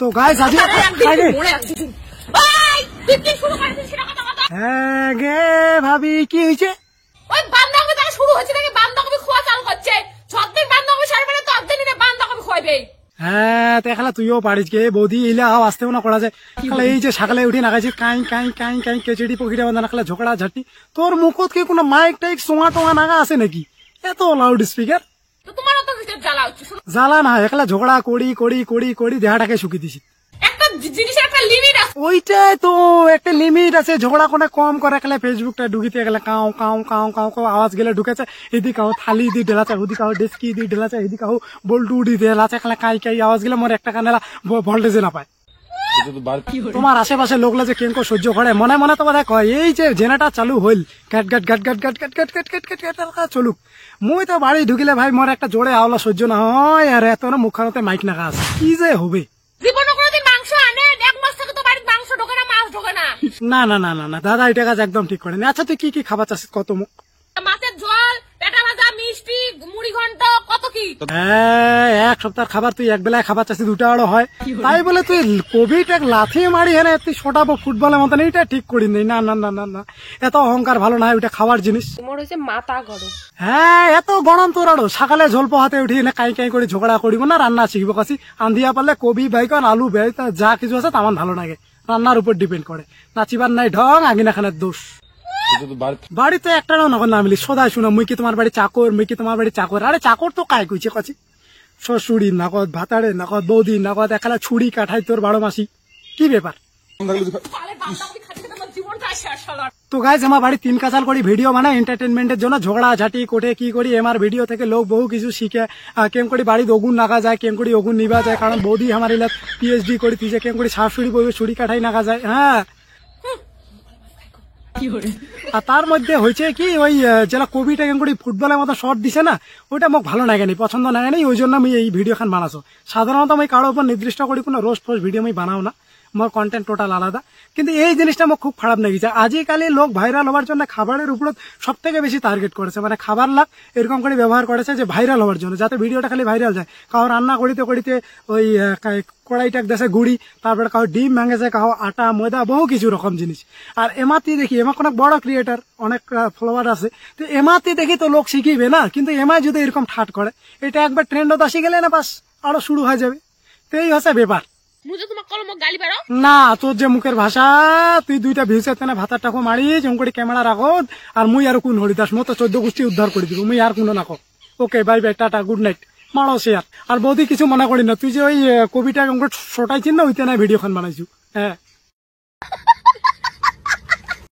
তো গাইস আজ হ্যাঁ গে ভাবি কি হয়েছে? ওই বান্ধাকপি তারা শুরু হচ্ছে নাকি বান্ধাকপি খোয়া চালু করছে। যতদিন বান্ধাকপি সারবে না ততদিন বান্ধাকপি খোয়াবে। হ্যাঁ তেখালা তুইও পারিস গে বৌদি এলে আও আসতেও না করা যায়। এই যে সকালে উঠি নাগাছি কাই কাই কাই কাই কেচেডি পকিটা বান্ধা নাখলা ঝগড়া ঝাটি। তোর মুখত কি কোনো মাইক টাইক সোঙা টোঙা নাগা আছে নাকি? এত লাউড স্পিকার তো তোমারও তো জ্বালা হচ্ছে। জ্বালা না একলা ঝগড়া করি করি করি করি দেহাটাকে শুকি দিছি। একটা জিনিসের একটা লিমিট আছে। ওইটাই তো একটা লিমিট আছে। ঝগড়া কোনে কম করে একলা ফেসবুকটা ঢুকিতে গেলে cow cow cow cow cow আওয়াজ গেলে ঢুকেছে। এদিকে কাউ থালি দি ঢেলাছে, ওদিকে কাউ ডেস্কি দি ঢেলাছে, এদিকে কাউ বল্টু উড়ি ঢেলাছে, একলা কাই কাই আওয়াজ গেলে মোর একটা কানেলা ভোল্টেজে না পায়। তোমার আশেপাশে লোকলা যে কেন সহ্য করে মনে মনে তো বোধহয় কয় এই যে জেনাটা চালু হইল ঘাট ঘাট ঘাট ঘাট ঘাট ঘাট ঘাট ঘাট ঘাট ঘাট ঘাট চলুক। মুই তো বাড়ি ঢুকিলে ভাই মোর একটা জোরে আওলা সহ্য না হয় আর এত না মুখানতে মাইক নাগা আছে। কি যে হবে জীবনে কোনোদিন মাংস আনে এক মাস থেকে তো বাড়িতে মাংস ঢোকে না, মাছ ঢোকে না। না না না না না দাদা এটা কাজ একদম ঠিক করেনি। আচ্ছা তুই কি কি খাবার চাচ্ছিস কত মুখ? মাছের ঝোল, পেটা ভাজা, মিষ্টি, মুড়ি ঘন্ট, কত কি। হ্যাঁ এক সপ্তাহ খাবার তুই এক বেলায় খাবার চাচ্ছিস দুটা আরো হয় তাই বলে তুই কোভিড এক লাথি মারি হ্যাঁ তুই ছোটাবো ফুটবলের মতন এইটা ঠিক করি নেই। না না না না না এত অহংকার ভালো না, ওইটা খাওয়ার জিনিস। তোমার হয়েছে মাথা গরম। হ্যাঁ এত গরম তোর আরো সকালে ঝোল পোহাতে উঠি না কাই কাই করে ঝগড়া করিব না রান্না শিখবো কাছি আন্ধিয়া পারলে কবি বাইকন আলু বেয় যা কিছু আছে তেমন ভালো লাগে। রান্নার উপর ডিপেন্ড করে নাচিবার নাই ঢং আগিনা খানের দোষ। বাড়িতে একটা না মিলি সদাই শুনা মুই কি তোমার বাড়ি চাকর, মুই কি তোমার বাড়ি চাকর। আরে চাকর তো কাই কইছে কাছি শ্বশুরি নাকদ ভাতারে নাকদ বৌদি নাকদ একলা ছুরি কাঠাই তোর 12 মাসি কি ব্যাপার। তো গাইস আমার বাড়ি 3 কাঁচাল করি ভিডিও বানাই এন্টারটেনমেন্টের জন্য ঝগড়া ঝাঁটি কোটে কি করি এমার ভিডিও থেকে লোক বহু কিছু শিখে কেম করি বাড়িতে ওগুন নাগা যায় কেম করি ওগুন নিবা যায় কারণ বৌদি আমার এলাক পিএইচডি করি তুই কেম করি শাশুড়ি বউ ছুরি কাঠাই নাগা যায়। হ্যাঁ আর তার মধ্যে হয়েছে কি ওই যেটা কবিটা কেন করি ফুটবলের মতো শর্ট দিছে না ওইটা মোক ভালো লাগেনি পছন্দ লাগেনি ওই জন্য আমি এই ভিডিও খান বানাছো। সাধারণত আমি কারোর উপর নির্দিষ্ট করি কোনো রোস্ট ফোস্ট ভিডিও আমি বানাও না, মোর কন্টেন্ট টোটাল আলাদা। কিন্তু এই জিনিসটা আমার খুব খারাপ লেগেছে। আজিকালি লোক ভাইরাল হওয়ার জন্য খাবারের উপর সব থেকে বেশি টার্গেট করেছে, মানে খাবার লাগ এরকম করে ব্যবহার করেছে যে ভাইরাল হওয়ার জন্য যাতে ভিডিওটা খালি ভাইরাল যায়। কাউ রান্না করিতে করিতে ওই কড়াইটাক দেশে গুড়ি তারপরে কাউ ডিম ভাঙেছে কাউ আটা ময়দা বহু কিছু রকম জিনিস। আর এমাতি দেখি এমা অনেক বড় ক্রিয়েটার অনেক ফলোয়ার আছে তো এমাতি দেখি তো লোক শিখিবে না, কিন্তু এমাই যদি এরকম ঠাট করে এটা একবার ট্রেন্ডত আসি গেলে না বাস আরো শুরু হয়ে যাবে। তো এই হচ্ছে ব্যাপার। না তোর যে মুখের ভাষা তুই 2টা ভিউসের তেনে ভাতার টাকো মারিস এম করে ক্যামেরা রাখো আর মুই আর কোন হরিদাস মতো 14 গোষ্ঠী উদ্ধার করে দিব মুই আর কোনো না। Okay bye bye tata good night মারো শেয়ার। আর বৌদি কিছু মনে করি না তুই যে ওই কবিটা শোটাইছিস না ওইতে না ভিডিও খান বানাইছু। হ্যাঁ